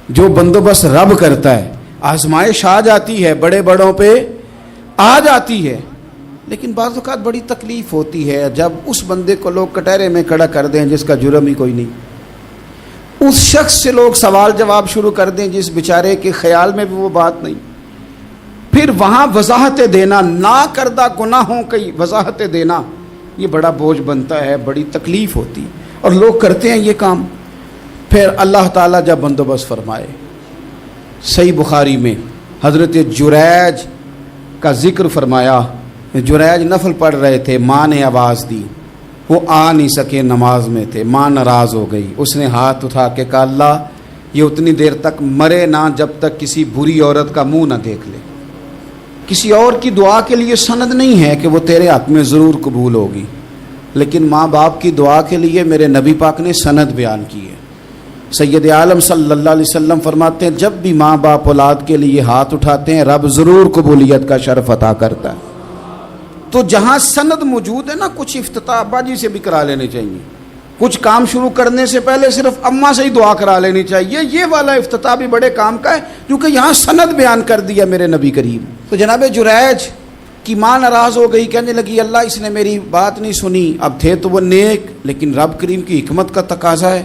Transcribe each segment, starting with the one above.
جو بندوبست رب کرتا ہے. آزمائش آ جاتی ہے, بڑے بڑوں پہ آ جاتی ہے, لیکن بعض اوقات بڑی تکلیف ہوتی ہے جب اس بندے کو لوگ کٹہرے میں کھڑا کر دیں جس کا جرم ہی کوئی نہیں, اس شخص سے لوگ سوال جواب شروع کر دیں جس بیچارے کے خیال میں بھی وہ بات نہیں. پھر وہاں وضاحتیں دینا, نہ کردہ گناہوں کی وضاحتیں دینا, یہ بڑا بوجھ بنتا ہے, بڑی تکلیف ہوتی, اور لوگ کرتے ہیں یہ کام. پھر اللہ تعالیٰ جب بندوبست فرمائے, صحیح بخاری میں حضرت جریج کا ذکر فرمایا. جریج نفل پڑھ رہے تھے, ماں نے آواز دی, وہ آ نہیں سکے, نماز میں تھے, ماں ناراض ہو گئی. اس نے ہاتھ اٹھا کے کہا اللہ یہ اتنی دیر تک مرے نہ جب تک کسی بری عورت کا منہ نہ دیکھ لے. کسی اور کی دعا کے لیے سند نہیں ہے کہ وہ تیرے حق میں ضرور قبول ہوگی, لیکن ماں باپ کی دعا کے لیے میرے نبی پاک نے سند بیان کی ہے. سید عالم صلی اللہ علیہ وسلم فرماتے ہیں جب بھی ماں باپ اولاد کے لیے ہاتھ اٹھاتے ہیں رب ضرور قبولیت کا شرف عطا کرتا ہے. تو جہاں سند موجود ہے نا, کچھ افتتاح ابا جی سے بھی کرا لینے چاہیے, کچھ کام شروع کرنے سے پہلے صرف اماں سے ہی دعا کرا لینی چاہیے. یہ والا افتتاح بھی بڑے کام کا ہے کیونکہ یہاں سند بیان کر دیا میرے نبی کریم. تو جناب جریج کی ماں ناراض ہو گئی, کہنے لگی اللہ اس نے میری بات نہیں سنی. اب تھے تو وہ نیک, لیکن رب کریم کی حکمت کا تقاضا ہے,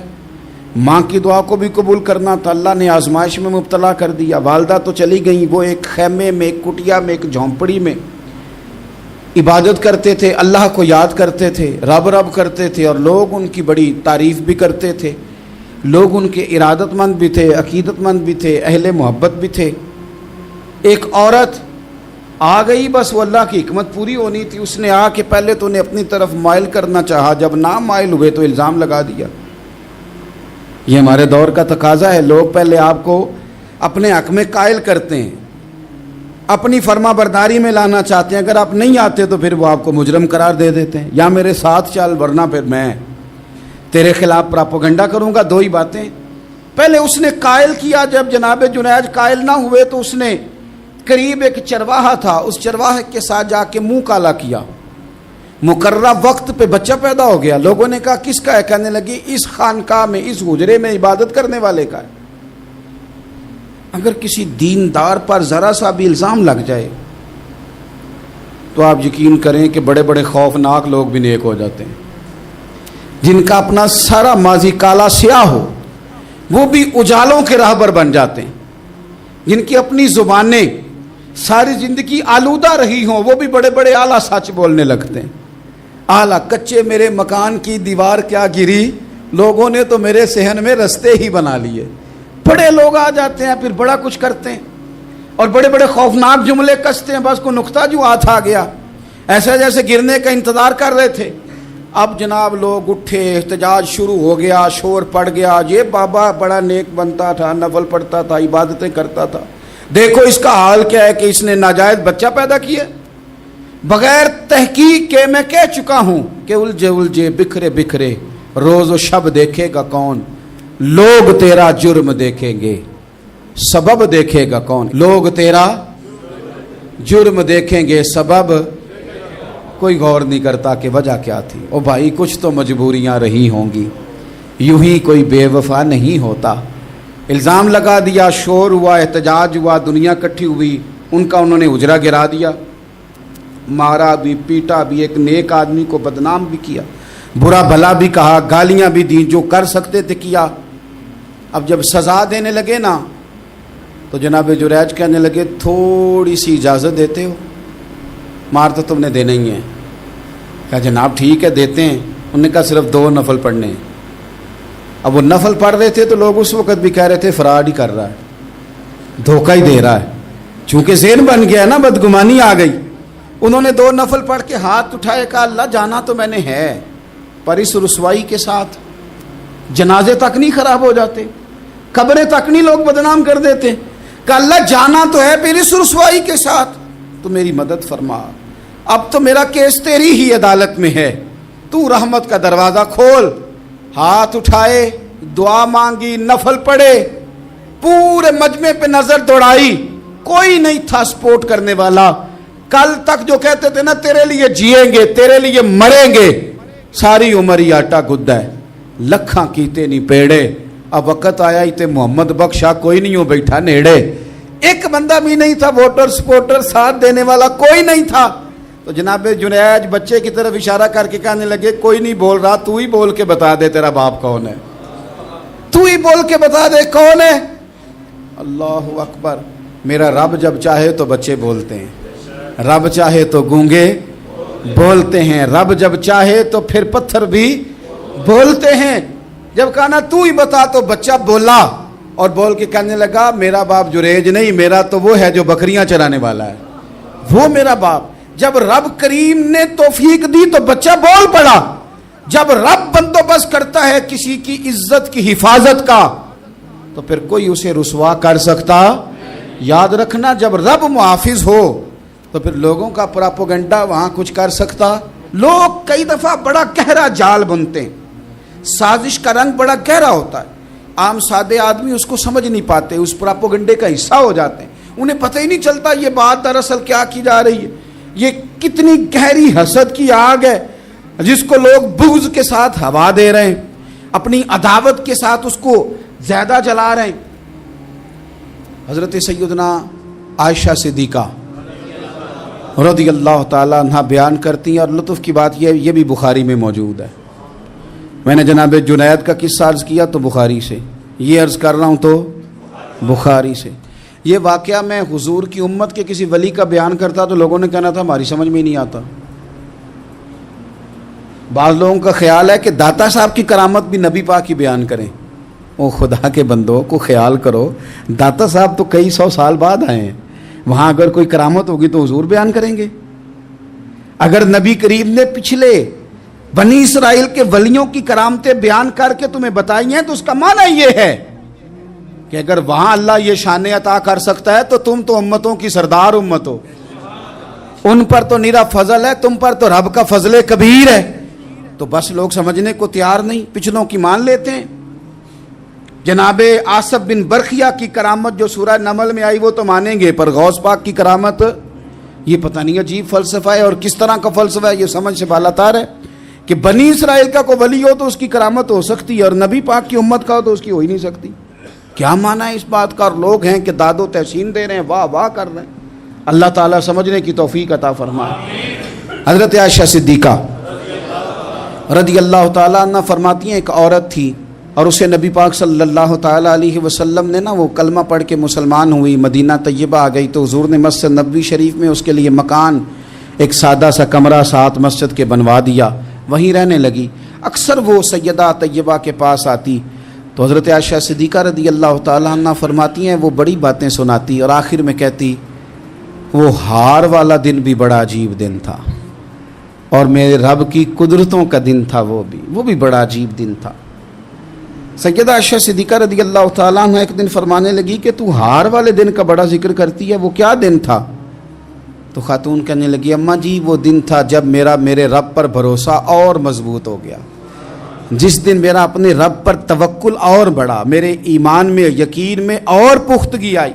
ماں کی دعا کو بھی قبول کرنا تھا. اللہ نے آزمائش میں مبتلا کر دیا. والدہ تو چلی گئیں, وہ ایک خیمے میں, ایک کٹیا میں, ایک جھونپڑی میں عبادت کرتے تھے, اللہ کو یاد کرتے تھے, رب رب کرتے تھے, اور لوگ ان کی بڑی تعریف بھی کرتے تھے. لوگ ان کے ارادت مند بھی تھے, عقیدت مند بھی تھے, اہل محبت بھی تھے. ایک عورت آ گئی, بس وہ اللہ کی حکمت پوری ہونی تھی. اس نے آ کے پہلے تو انہیں اپنی طرف مائل کرنا چاہا, جب نہ مائل ہوئے تو الزام لگا دیا. یہ ہمارے دور کا تقاضا ہے, لوگ پہلے آپ کو اپنے حق میں قائل کرتے ہیں, اپنی فرما برداری میں لانا چاہتے ہیں. اگر آپ نہیں آتے تو پھر وہ آپ کو مجرم قرار دے دیتے ہیں, یا میرے ساتھ چل ورنہ پھر میں تیرے خلاف پراپوگنڈا کروں گا. دو ہی باتیں. پہلے اس نے قائل کیا, جب جناب جنیج قائل نہ ہوئے تو اس نے قریب ایک چرواہا تھا, اس چرواہے کے ساتھ جا کے منہ کالا کیا. مقررہ وقت پہ بچہ پیدا ہو گیا. لوگوں نے کہا کس کا ہے؟ کہنے لگی اس خانقاہ میں, اس حجرے میں عبادت کرنے والے کا ہے. اگر کسی دیندار پر ذرا سا بھی الزام لگ جائے تو آپ یقین کریں کہ بڑے بڑے خوفناک لوگ بھی نیک ہو جاتے ہیں. جن کا اپنا سارا ماضی کالا سیاہ ہو وہ بھی اجالوں کے راہبر بن جاتے ہیں. جن کی اپنی زبانیں ساری زندگی آلودہ رہی ہوں وہ بھی بڑے بڑے اعلیٰ سچ بولنے لگتے ہیں. اعلیٰ کچے میرے مکان کی دیوار کیا گری, لوگوں نے تو میرے صحن میں رستے ہی بنا لیے. بڑے لوگ آ جاتے ہیں, پھر بڑا کچھ کرتے ہیں اور بڑے بڑے خوفناک جملے کستے ہیں. بس کو نقطہ جو ہاتھ آ گیا, ایسا جیسے گرنے کا انتظار کر رہے تھے. اب جناب لوگ اٹھے, احتجاج شروع ہو گیا, شور پڑ گیا. یہ بابا بڑا نیک بنتا تھا, نفل پڑھتا تھا, عبادتیں کرتا تھا, دیکھو اس کا حال کیا ہے کہ اس نے ناجائز بچہ پیدا کیا. بغیر تحقیق کے میں کہہ چکا ہوں کہ الجھے الجھے بکھرے بکھرے روز و شب دیکھے گا کون, لوگ تیرا جرم دیکھیں گے, سبب دیکھے گا کون. لوگ تیرا جرم دیکھیں گے, سبب کوئی غور نہیں کرتا کہ وجہ کیا تھی. او بھائی کچھ تو مجبوریاں رہی ہوں گی, یوں ہی کوئی بے وفا نہیں ہوتا. الزام لگا دیا, شور ہوا, احتجاج ہوا, دنیا اکٹھی ہوئی, ان کا انہوں نے حجرہ گرا دیا, مارا بھی, پیٹا بھی, ایک نیک آدمی کو بدنام بھی کیا, برا بھلا بھی کہا, گالیاں بھی دی, جو کر سکتے تھے کیا. اب جب سزا دینے لگے نا تو جناب جریج کہنے لگے تھوڑی سی اجازت دیتے ہو, مار تو تم نے دینا ہی ہے. کہا جناب ٹھیک ہے دیتے ہیں. انہوں نے کہا صرف 2 نفل پڑھنے ہیں. اب وہ نفل پڑھ رہے تھے تو لوگ اس وقت بھی کہہ رہے تھے فراڈ ہی کر رہا ہے, دھوکہ ہی دے رہا ہے, چونکہ ذہن بن گیا نا, بدگمانی آ گئی. انہوں نے 2 نفل پڑھ کے ہاتھ اٹھائے, کہا اللہ جانا تو میں نے ہے, پر اس رسوائی کے ساتھ جنازے تک نہیں خراب ہو جاتے, قبریں تک نہیں لوگ بدنام کر دیتے. کہ اللہ جانا تو ہے, پھر اس رسوائی کے ساتھ تو میری مدد فرما. اب تو میرا کیس تیری ہی عدالت میں ہے, تو رحمت کا دروازہ کھول. ہاتھ اٹھائے, دعا مانگی, نفل پڑھے, پورے مجمع پہ نظر دوڑائی, کوئی نہیں تھا سپورٹ کرنے والا. کل تک جو کہتے تھے نا تیرے لیے جیئیں گے, تیرے لیے مریں گے, ساری عمر ہی آٹا گدا ہے. لکھاں کیتے نہیں پیڑے, اب وقت آیا تے محمد بخشا کوئی نہیں ہو بیٹھا نیڑے, ایک بندہ بھی نہیں تھا, ووٹر سپورٹر ساتھ دینے والا کوئی نہیں تھا. تو جناب جنید بچے کی طرف اشارہ کر کے کہنے لگے کوئی نہیں بول رہا, تو ہی بول کے بتا دے تیرا باپ کون ہے, تو ہی بول کے بتا دے کون ہے. اللہ اکبر. میرا رب جب چاہے تو بچے بولتے ہیں, رب چاہے تو گونگے بولتے ہیں, رب جب چاہے تو پھر پتھر بھی بولتے ہیں. جب کہا نا تو ہی بتا تو بچہ بولا اور بول کے کہنے لگا میرا باپ جریج نہیں, میرا تو وہ ہے جو بکریاں چرانے والا ہے, وہ میرا باپ. جب رب کریم نے توفیق دی تو بچہ بول پڑا. جب رب بندوبست کرتا ہے کسی کی عزت کی حفاظت کا تو پھر کوئی اسے رسوا کر سکتا. یاد رکھنا جب رب محافظ ہو تو پھر لوگوں کا پراپوگنڈا وہاں کچھ کر سکتا. لوگ کئی دفعہ بڑا گہرا جال بنتے ہیں, سازش کا رنگ بڑا گہرا ہوتا ہے, عام سادے آدمی اس کو سمجھ نہیں پاتے, اس پراپوگنڈے کا حصہ ہو جاتے ہیں, انہیں پتہ ہی نہیں چلتا یہ بات دراصل کیا کی جا رہی ہے. یہ کتنی گہری حسد کی آگ ہے جس کو لوگ بغض کے ساتھ ہوا دے رہے ہیں, اپنی عداوت کے ساتھ اس کو زیادہ جلا رہے ہیں. حضرت سیدنا عائشہ صدیقہ رضی اللہ تعالیٰ عنہ بیان کرتی ہیں, اور لطف کی بات یہ بھی بخاری میں موجود ہے. میں نے جناب جنید کا قصہ عرض کیا تو بخاری سے, یہ عرض کر رہا ہوں تو بخاری سے. یہ واقعہ میں حضور کی امت کے کسی ولی کا بیان کرتا تو لوگوں نے کہنا تھا ہماری سمجھ میں نہیں آتا. بعض لوگوں کا خیال ہے کہ داتا صاحب کی کرامت بھی نبی پاک کی بیان کریں. او خدا کے بندوں کو خیال کرو, داتا صاحب تو کئی سو سال بعد آئے ہیں, وہاں اگر کوئی کرامت ہوگی تو حضور بیان کریں گے. اگر نبی کریم نے پچھلے بنی اسرائیل کے ولیوں کی کرامتیں بیان کر کے تمہیں بتائی ہیں تو اس کا معنی یہ ہے کہ اگر وہاں اللہ یہ شان عطا کر سکتا ہے تو تم تو امتوں کی سردار امت ہو, ان پر تو نیرا فضل ہے, تم پر تو رب کا فضل کبیر ہے. تو بس لوگ سمجھنے کو تیار نہیں, پچھلوں کی مان لیتے ہیں. جناب آصف بن برخیہ کی کرامت جو سورہ نمل میں آئی وہ تو مانیں گے, پر غوث پاک کی کرامت یہ پتہ نہیں عجیب فلسفہ ہے اور کس طرح کا فلسفہ ہے, یہ سمجھ سے بالاتار ہے کہ بنی اسرائیل کا کوئی ولی ہو تو اس کی کرامت ہو سکتی ہے اور نبی پاک کی امت کا ہو تو اس کی ہو ہی نہیں سکتی. کیا معنی ہے اس بات کا؟ اور لوگ ہیں کہ داد و تحسین دے رہے ہیں, واہ واہ کر رہے ہیں. اللہ تعالیٰ سمجھنے کی توفیق عطا فرمائے. حضرت عائشہ صدیقہ رضی اللہ تعالیٰ عنہ فرماتی ہیں ایک عورت تھی اور اسے نبی پاک صلی اللہ تعالیٰ علیہ وسلم نے وہ کلمہ پڑھ کے مسلمان ہوئی, مدینہ طیبہ آ گئی تو حضور نے مسجد نبوی شریف میں اس کے لیے مکان, ایک سادہ سا کمرہ ساتھ مسجد کے بنوا دیا, وہیں رہنے لگی. اکثر وہ سیدہ طیبہ کے پاس آتی تو حضرت عائشہ صدیقہ رضی اللہ تعالیٰ عنہ فرماتی ہیں وہ بڑی باتیں سناتی اور آخر میں کہتی وہ ہار والا دن بھی بڑا عجیب دن تھا اور میرے رب کی قدرتوں کا دن تھا, وہ بھی بڑا عجیب دن تھا. سیدہ عائشہ صدیقہ رضی اللہ تعالیٰ عنہ ایک دن فرمانے لگی کہ تو ہار والے دن کا بڑا ذکر کرتی ہے, وہ کیا دن تھا؟ تو خاتون کہنے لگی اماں جی وہ دن تھا جب میرے رب پر بھروسہ اور مضبوط ہو گیا, جس دن میرا اپنے رب پر توکل اور بڑھا, میرے ایمان میں یقین میں اور پختگی آئی.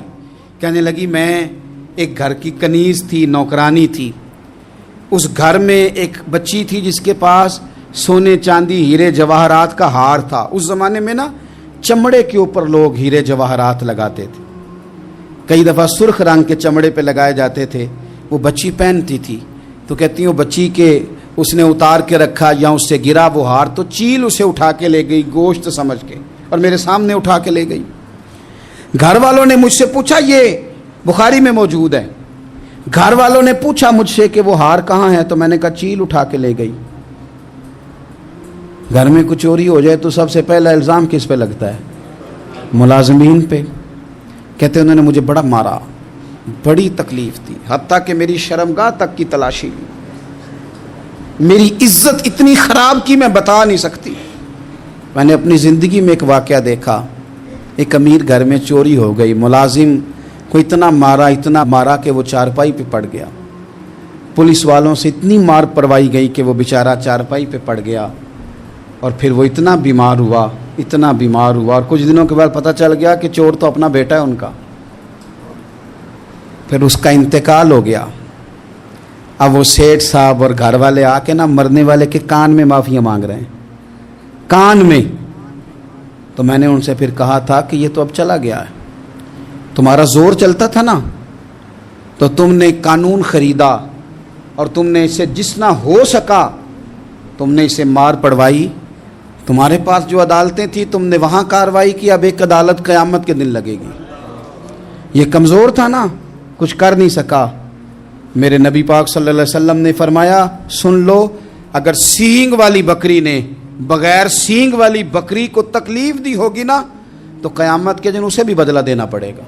کہنے لگی میں ایک گھر کی کنیز تھی, نوکرانی تھی, اس گھر میں ایک بچی تھی جس کے پاس سونے چاندی ہیرے جواہرات کا ہار تھا. اس زمانے میں نا چمڑے کے اوپر لوگ ہیرے جواہرات لگاتے تھے, کئی دفعہ سرخ رنگ کے چمڑے پہ لگائے جاتے تھے. وہ بچی پہنتی تھی تو کہتی ہیں وہ بچی کے اس نے اتار کے رکھا یا اس سے گرا وہ ہار تو چیل اسے اٹھا کے لے گئی گوشت سمجھ کے اور میرے سامنے اٹھا کے لے گئی. گھر والوں نے مجھ سے پوچھا, یہ بخاری میں موجود ہے, گھر والوں نے پوچھا مجھ سے کہ وہ ہار کہاں ہے, تو میں نے کہا چیل اٹھا کے لے گئی. گھر میں کچھ چوری ہو جائے تو سب سے پہلا الزام کس پہ لگتا ہے؟ ملازمین پہ. کہتے انہوں نے مجھے بڑا مارا, بڑی تکلیف تھی, حتیٰ کہ میری شرمگاہ تک کی تلاشی لی, میری عزت اتنی خراب کی میں بتا نہیں سکتی. میں نے اپنی زندگی میں ایک واقعہ دیکھا, ایک امیر گھر میں چوری ہو گئی, ملازم کو اتنا مارا کہ وہ چارپائی پہ پڑ گیا. پولیس والوں سے اتنی مار پروائی گئی کہ وہ بیچارہ چارپائی پہ پڑ گیا اور پھر وہ اتنا بیمار ہوا اور کچھ دنوں کے بعد پتہ چل گیا کہ چور تو اپنا بیٹا ہے ان کا. پھر اس کا انتقال ہو گیا. اب وہ سیٹھ صاحب اور گھر والے آ کے مرنے والے کے کان میں معافیاں مانگ رہے ہیں, کان میں تو میں نے ان سے پھر کہا تھا کہ یہ تو اب چلا گیا ہے، تمہارا زور چلتا تھا نا، تو تم نے قانون خریدا اور تم نے اسے جتنا ہو سکا تم نے اسے مار پڑوائی، تمہارے پاس جو عدالتیں تھیں تم نے وہاں کارروائی کی، اب ایک عدالت قیامت کے دن لگے گی۔ یہ کمزور تھا نا، کچھ کر نہیں سکا۔ میرے نبی پاک صلی اللہ علیہ وسلم نے فرمایا سن لو، اگر سینگ والی بکری نے بغیر سینگ والی بکری کو تکلیف دی ہوگی نا تو قیامت کے دن اسے بھی بدلہ دینا پڑے گا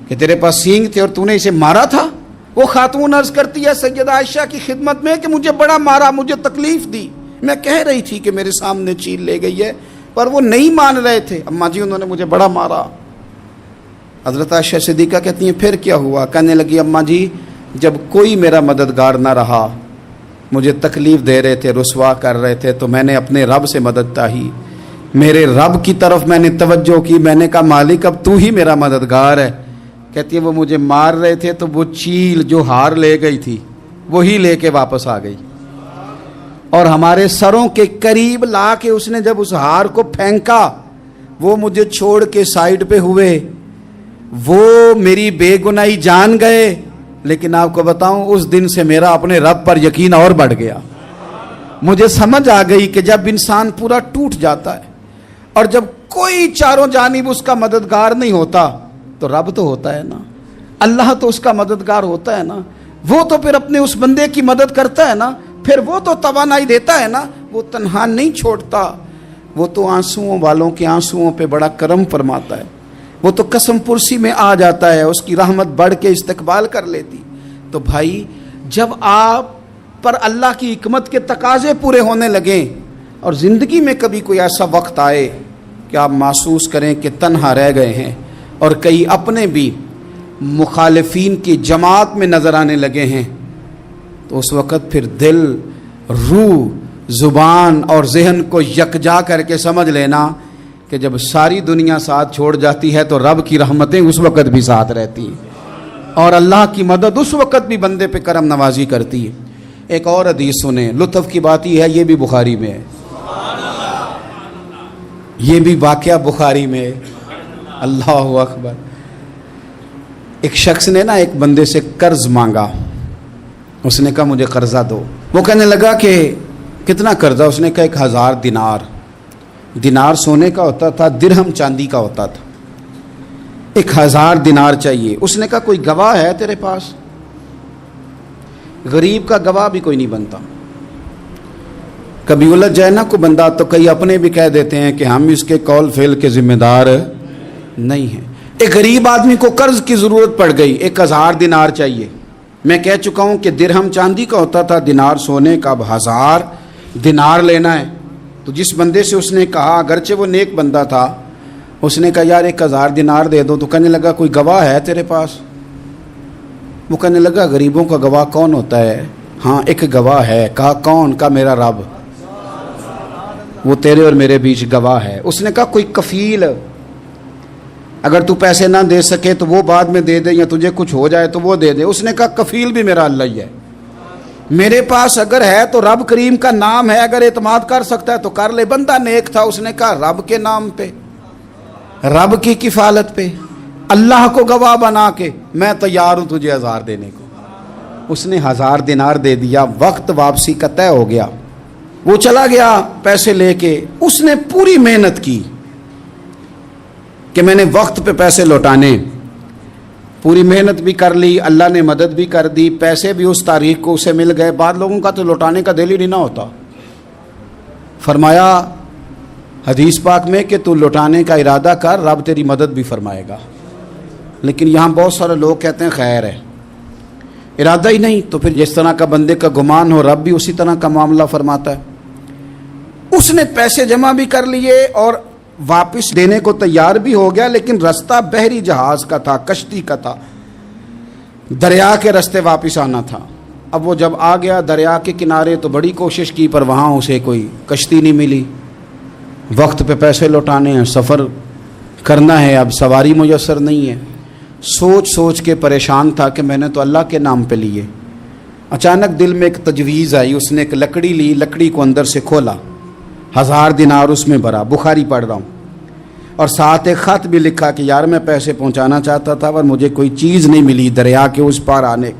کہ تیرے پاس سینگ تھے اور تو نے اسے مارا تھا۔ وہ خاتون عرض کرتی ہے سیدہ عائشہ کی خدمت میں کہ مجھے بڑا مارا، مجھے تکلیف دی، میں کہہ رہی تھی کہ میرے سامنے چیل لے گئی ہے پر وہ نہیں مان رہے تھے، اماں جی انہوں نے مجھے بڑا مارا۔ حضرت عائشہ صدیقہ کہتی ہیں پھر کیا ہوا؟ کہنے لگی اماں جی جب کوئی میرا مددگار نہ رہا، مجھے تکلیف دے رہے تھے، رسوا کر رہے تھے، تو میں نے اپنے رب سے مدد چاہی، میرے رب کی طرف میں نے توجہ کی، میں نے کہا مالک اب تو ہی میرا مددگار ہے۔ کہتی ہے وہ مجھے مار رہے تھے تو وہ چیل جو ہار لے گئی تھی وہی لے کے واپس آ گئی، اور ہمارے سروں کے قریب لا کے اس نے جب اس ہار کو پھینکا وہ مجھے چھوڑ کے سائیڈ پہ ہوئے، وہ میری بے گناہی جان گئے، لیکن آپ کو بتاؤں اس دن سے میرا اپنے رب پر یقین اور بڑھ گیا۔ مجھے سمجھ آ گئی کہ جب انسان پورا ٹوٹ جاتا ہے اور جب کوئی چاروں جانب اس کا مددگار نہیں ہوتا تو رب تو ہوتا ہے نا، اللہ تو اس کا مددگار ہوتا ہے نا، وہ تو پھر اپنے اس بندے کی مدد کرتا ہے نا، پھر وہ تو توانائی دیتا ہے نا، وہ تنہا نہیں چھوڑتا، وہ تو آنسوؤں والوں کے آنسوؤں پہ بڑا کرم فرماتا ہے، وہ تو قسم پرسی میں آ جاتا ہے، اس کی رحمت بڑھ کے استقبال کر لیتی۔ تو بھائی جب آپ پر اللہ کی حکمت کے تقاضے پورے ہونے لگیں اور زندگی میں کبھی کوئی ایسا وقت آئے کہ آپ محسوس کریں کہ تنہا رہ گئے ہیں اور کئی اپنے بھی مخالفین کی جماعت میں نظر آنے لگے ہیں، تو اس وقت پھر دل، روح، زبان اور ذہن کو یکجا کر کے سمجھ لینا کہ جب ساری دنیا ساتھ چھوڑ جاتی ہے تو رب کی رحمتیں اس وقت بھی ساتھ رہتی ہیں اور اللہ کی مدد اس وقت بھی بندے پہ کرم نوازی کرتی ہے۔ ایک اور حدیث سنیں، لطف کی بات یہ ہے یہ بھی بخاری میں ہے، یہ بھی واقعہ بخاری میں ہے۔ اللہ اکبر۔ ایک شخص نے نا ایک بندے سے قرض مانگا، اس نے کہا مجھے قرضہ دو۔ وہ کہنے لگا کہ کتنا قرضہ؟ اس نے کہا 1000 دینار۔ دینار سونے کا ہوتا تھا، درہم چاندی کا ہوتا تھا۔ 1000 دینار چاہیے۔ اس نے کہا کوئی گواہ ہے تیرے پاس؟ غریب کا گواہ بھی کوئی نہیں بنتا، کبھی الجھ جائے نا کوئی بندہ تو کئی اپنے بھی کہہ دیتے ہیں کہ ہم اس کے قول فعل کے ذمہ دار نہیں ہیں۔ ایک غریب آدمی کو قرض کی ضرورت پڑ گئی، 1000 دینار چاہیے۔ میں کہہ چکا ہوں کہ درہم چاندی کا ہوتا تھا، دینار سونے کا، اب 1000 دینار لینا ہے۔ تو جس بندے سے اس نے کہا، اگرچہ وہ نیک بندہ تھا، اس نے کہا یار 1000 دینار دے دو، تو کہنے لگا کوئی گواہ ہے تیرے پاس؟ وہ کہنے لگا غریبوں کا گواہ کون ہوتا ہے؟ ہاں ایک گواہ ہے۔ کہا کون؟ کہا میرا رب، وہ تیرے اور میرے بیچ گواہ ہے۔ اس نے کہا کوئی کفیل، اگر تو پیسے نہ دے سکے تو وہ بعد میں دے دے، یا تجھے کچھ ہو جائے تو وہ دے دے۔ اس نے کہا کفیل بھی میرا اللہ ہی ہے، میرے پاس اگر ہے تو رب کریم کا نام ہے، اگر اعتماد کر سکتا ہے تو کر لے۔ بندہ نیک تھا، اس نے کہا رب کے نام پہ، رب کی کفالت پہ، اللہ کو گواہ بنا کے میں تیار ہوں تجھے 1000 دینے کو۔ اس نے 1000 دینار دے دیا، وقت واپسی کا طے ہو گیا، وہ چلا گیا پیسے لے کے۔ اس نے پوری محنت کی کہ میں نے وقت پہ پیسے لوٹانے، پوری محنت بھی کر لی، اللہ نے مدد بھی کر دی، پیسے بھی اس تاریخ کو اسے مل گئے۔ بعض لوگوں کا تو لوٹانے کا دل ہی نہیں نہ ہوتا۔ فرمایا حدیث پاک میں کہ تو لوٹانے کا ارادہ کر، رب تیری مدد بھی فرمائے گا۔ لیکن یہاں بہت سارے لوگ کہتے ہیں خیر ہے، ارادہ ہی نہیں، تو پھر جس طرح کا بندے کا گمان ہو رب بھی اسی طرح کا معاملہ فرماتا ہے۔ اس نے پیسے جمع بھی کر لیے اور واپس دینے کو تیار بھی ہو گیا، لیکن رستہ بحری جہاز کا تھا، کشتی کا تھا، دریا کے رستے واپس آنا تھا۔ اب وہ جب آ گیا دریا کے کنارے تو بڑی کوشش کی، پر وہاں اسے کوئی کشتی نہیں ملی۔ وقت پہ پیسے لوٹانے ہیں، سفر کرنا ہے، اب سواری میسر نہیں ہے۔ سوچ سوچ کے پریشان تھا کہ میں نے تو اللہ کے نام پہ لیے۔ اچانک دل میں ایک تجویز آئی، اس نے ایک لکڑی لی، لکڑی کو اندر سے کھولا، 1000 دینار اس میں بھرا۔ بخاری پڑھ رہا ہوں۔ اور ساتھ ایک خط بھی لکھا کہ یار میں پیسے پہنچانا چاہتا تھا پر مجھے کوئی چیز نہیں ملی دریا کے اس پار آنے،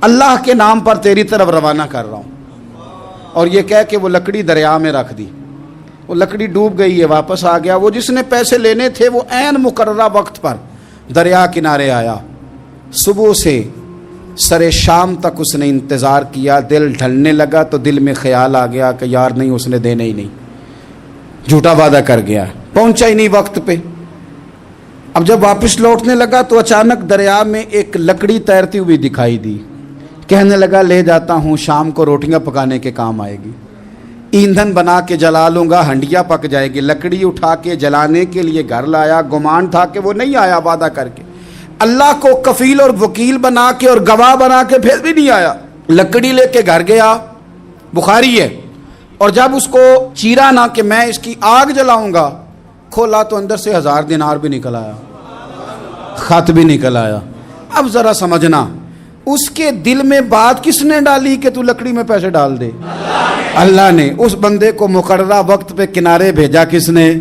اللہ کے نام پر تیری طرف روانہ کر رہا ہوں۔ اور یہ کہہ کہ وہ لکڑی دریا میں رکھ دی، وہ لکڑی ڈوب گئی ہے، واپس آ گیا۔ وہ جس نے پیسے لینے تھے وہ عین مقررہ وقت پر دریا کنارے آیا، صبح سے سر شام تک اس نے انتظار کیا۔ دل ڈھلنے لگا تو دل میں خیال آ گیا کہ یار نہیں، اس نے دینے ہی نہیں، جھوٹا وعدہ کر گیا، پہنچا ہی نہیں وقت پہ۔ اب جب واپس لوٹنے لگا تو اچانک دریا میں ایک لکڑی تیرتی ہوئی دکھائی دی، کہنے لگا لے جاتا ہوں، شام کو روٹیاں پکانے کے کام آئے گی، ایندھن بنا کے جلا لوں گا، ہنڈیا پک جائے گی۔ لکڑی اٹھا کے جلانے کے لیے گھر لایا، گمان تھا کہ وہ نہیں آیا وعدہ کر کے، اللہ کو کفیل اور وکیل بنا کے اور گواہ بنا کے پھر بھی نہیں آیا۔ لکڑی لے کے گھر گیا، بخاری ہے، اور جب اس کو چیرا نہ کہ میں اس کی آگ جلاؤں گا، کھولا تو اندر سے 1000 دینار بھی نکل آیا، خط بھی نکل آیا۔ اب ذرا سمجھنا، اس کے دل میں بات کس نے ڈالی کہ تو لکڑی میں پیسے ڈال دے؟ اللہ نے۔ اس بندے کو مقررہ وقت پہ کنارے بھیجا کس نے؟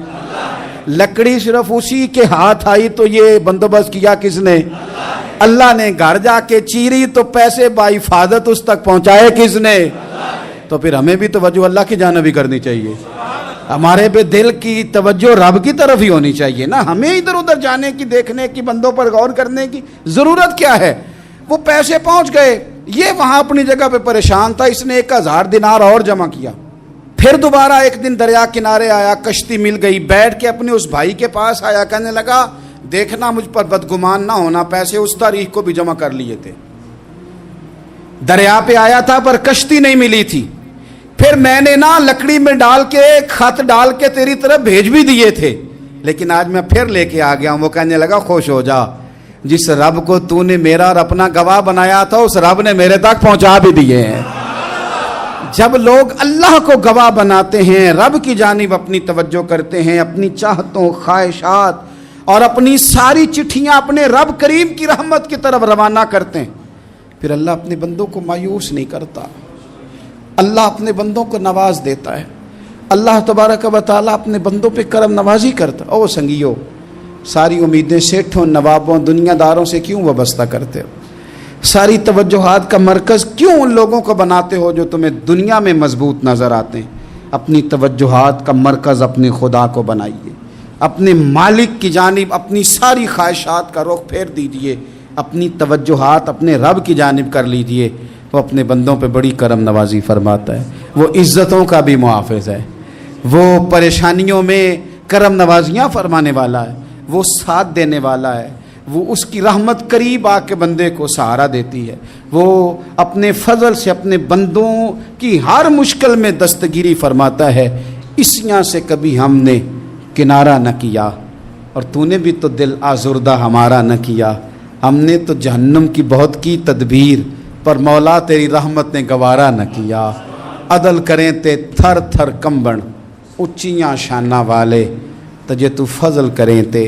لکڑی صرف اسی کے ہاتھ آئی تو یہ بندوبست کیا کس نے؟ اللہ نے۔ گھر جا کے چیری تو پیسے بحفاظت اس تک پہنچائے کس نے؟ تو پھر ہمیں بھی توجہ اللہ کی جانب ہی کرنی چاہیے، ہمارے پہ دل کی توجہ رب کی طرف ہی ہونی چاہیے نا، ہمیں ادھر ادھر جانے کی، دیکھنے کی، بندوں پر غور کرنے کی ضرورت کیا ہے؟ وہ پیسے پہنچ گئے، یہ وہاں اپنی جگہ پہ پریشان تھا، اس نے 1000 دینار اور جمع کیا۔ پھر دوبارہ ایک دن دریا کنارے آیا، کشتی مل گئی، بیٹھ کے اپنے اس بھائی کے پاس آیا، کہنے لگا دیکھنا مجھ پر بدگمان نہ ہونا، پیسے اس تاریخ کو بھی جمع کر لیے تھے، دریا پہ آیا تھا پر کشتی نہیں ملی تھی، پھر میں نے نا لکڑی میں ڈال کے خط ڈال کے تیری طرف بھیج بھی دیے تھے، لیکن آج میں پھر لے کے آ گیا ہوں۔ وہ کہنے لگا خوش ہو جا، جس رب کو تو نے میرا اور اپنا گواہ بنایا تھا اس رب نے میرے تک پہنچا بھی دیے ہیں۔ جب لوگ اللہ کو گواہ بناتے ہیں، رب کی جانب اپنی توجہ کرتے ہیں، اپنی چاہتوں، خواہشات اور اپنی ساری چٹھیاں اپنے رب کریم کی رحمت کی طرف روانہ کرتے ہیں، پھر اللہ اپنے بندوں کو مایوس نہیں کرتا، اللہ اپنے بندوں کو نواز دیتا ہے، اللہ تبارک و تعالیٰ اپنے بندوں پہ کرم نوازی کرتا۔ او سنگیو، ساری امیدیں سیٹھوں، نوابوں، دنیا داروں سے کیوں وابستہ کرتے ہو؟ ساری توجہات کا مرکز کیوں ان لوگوں کو بناتے ہو جو تمہیں دنیا میں مضبوط نظر آتے ہیں؟ اپنی توجہات کا مرکز اپنے خدا کو بنائیے، اپنے مالک کی جانب اپنی ساری خواہشات کا رخ پھیر دیجئے، اپنی توجہات اپنے رب کی جانب کر لیجئے، وہ اپنے بندوں پہ بڑی کرم نوازی فرماتا ہے، وہ عزتوں کا بھی محافظ ہے، وہ پریشانیوں میں کرم نوازیاں فرمانے والا ہے، وہ ساتھ دینے والا ہے، وہ اس کی رحمت قریب آ کے بندے کو سہارا دیتی ہے، وہ اپنے فضل سے اپنے بندوں کی ہر مشکل میں دستگیری فرماتا ہے۔ اسیاں سے کبھی ہم نے کنارہ نہ کیا، اور تو نے بھی تو دل آزردہ ہمارا نہ کیا، ہم نے تو جہنم کی بہت کی تدبیر، پر مولا تیری رحمت نے گوارا نہ کیا۔ عدل کریں تے تھر تھر کمبن، اچیاں شانہ والے، تجھے تو فضل کریں تے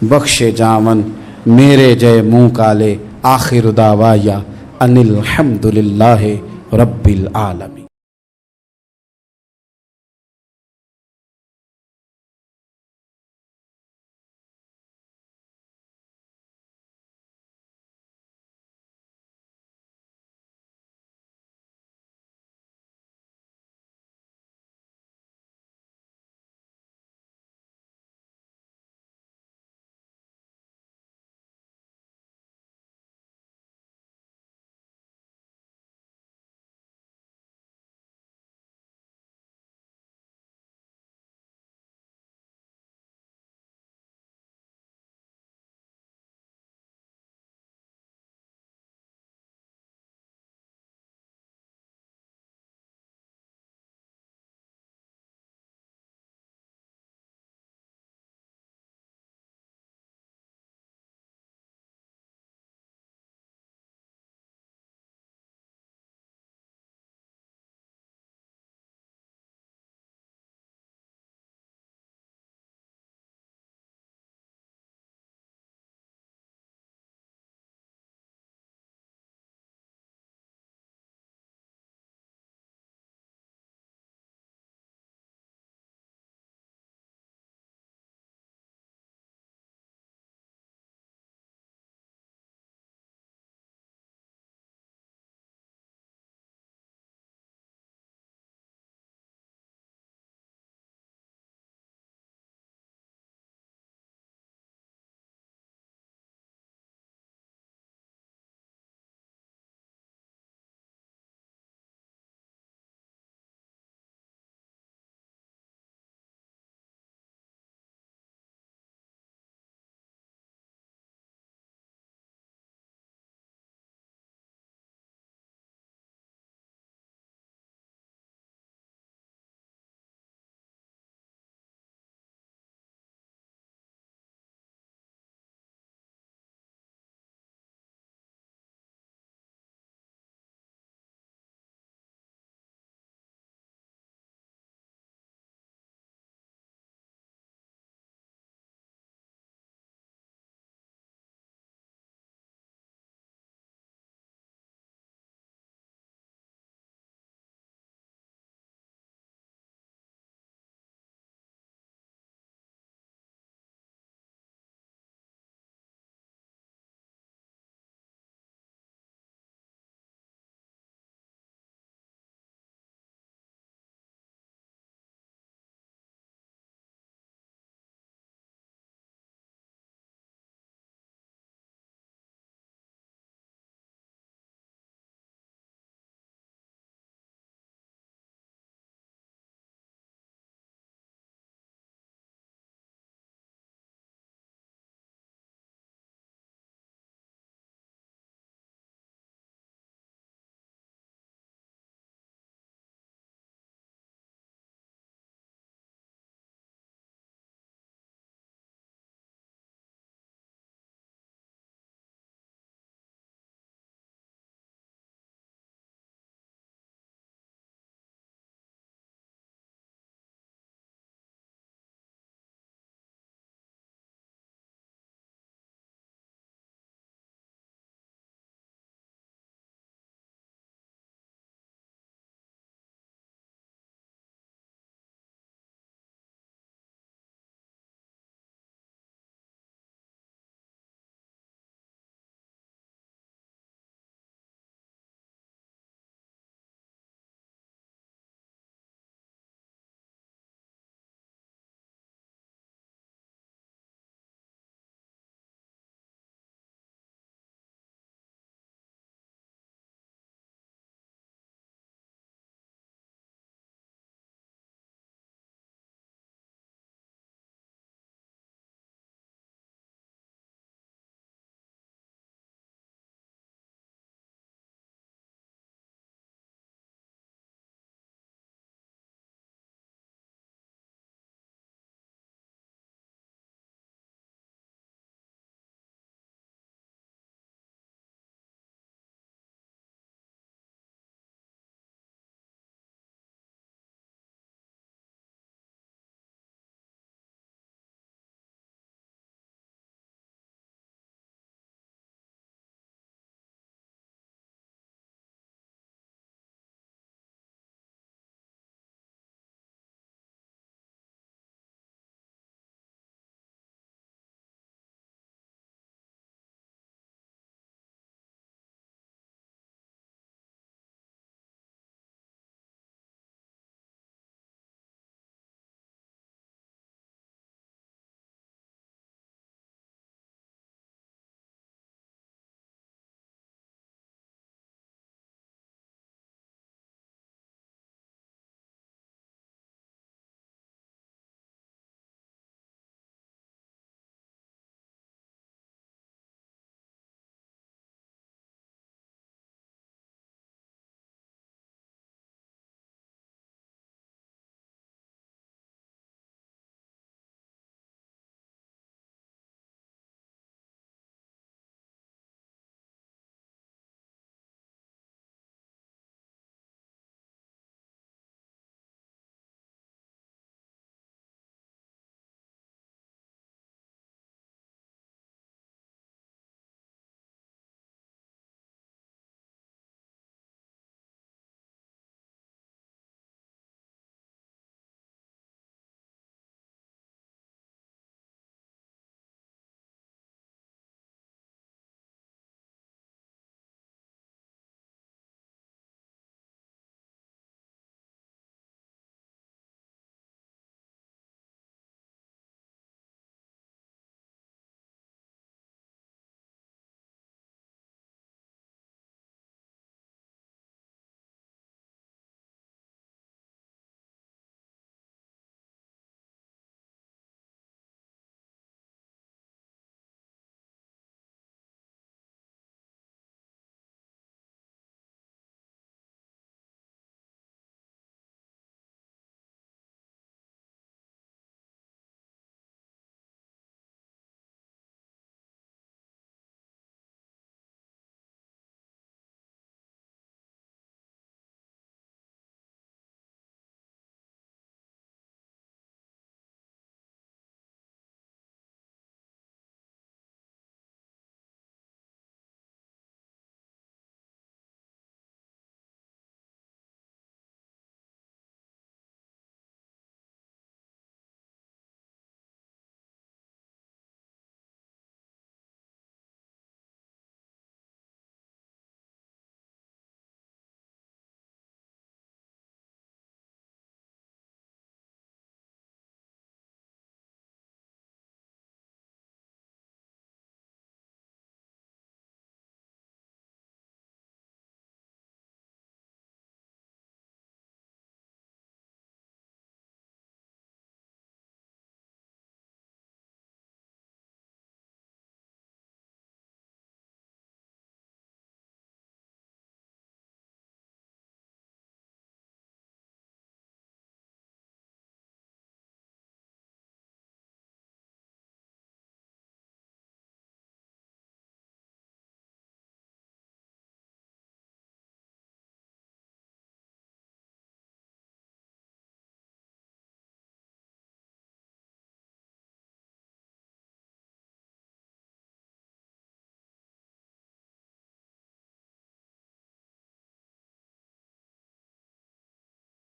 بخشے جاون، میرے جے منہ کالے۔ آخر دعوایا ان الحمد للہ رب العالمین۔